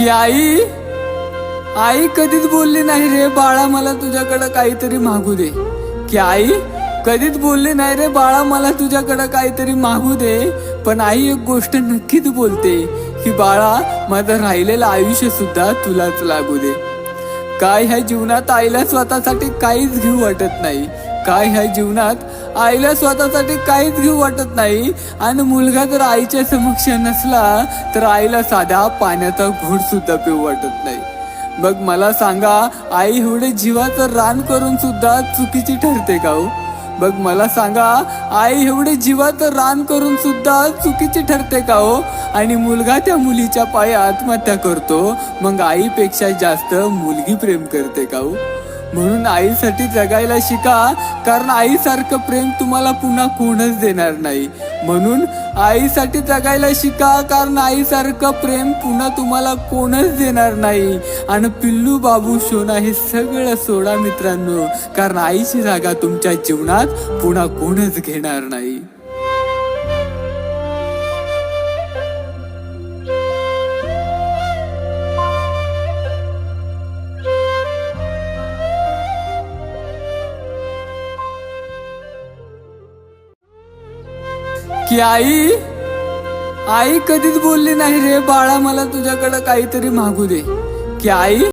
की आई आई कधीच बोलली नाही रे बाळा मला तुझ्याकडे काहीतरी मागू दे. की आई कधीच बोलली नाही रे बाळा मला तुझ्याकडे काहीतरी मागू दे. पण आई एक गोष्ट नक्कीच बोलते की बाळा माझं राहिलेलं आयुष्य सुद्धा तुलाच लागू दे. काय ह्या जीवनात आईला स्वतःसाठी काहीच घेऊ वाटत नाही. काय ह्या जीवनात आईला स्वतःसाठी काहीच घेऊ वाटत नाही. आणि मुलगा जर आईच्या समक्ष नसला तर आईला साधा पाण्याचा घोट सुद्धा पिऊ वाटत नाही. मग मला सांगा आई एवढे जीवाचं रान करून सुद्धा चुकीची ठरते का हो? मग मला सांगा आई एवढे जीवाचं रान करून सुद्धा चुकीची ठरते का हो? आणि मुलगा त्या मुलीच्या पायी आत्महत्या करतो मग आईपेक्षा जास्त मुलगी प्रेम करते का हो? म्हणून आईसाठी जगायला शिका, कारण आईसारखं प्रेम तुम्हाला पुन्हा कोणच देणार नाही. म्हणून आईसाठी जगायला शिका, कारण आईसारखं प्रेम पुन्हा तुम्हाला कोणच देणार नाही. आणि पिल्लू बाबू शोना हे सगळं सोडा मित्रांनो, कारण आईची जागा तुमच्या जीवनात पुन्हा कोणच घेणार नाही. की आई आई कधीच बोलली नाही रे बाळा मला तुझ्याकडे काहीतरी मागू दे. की आई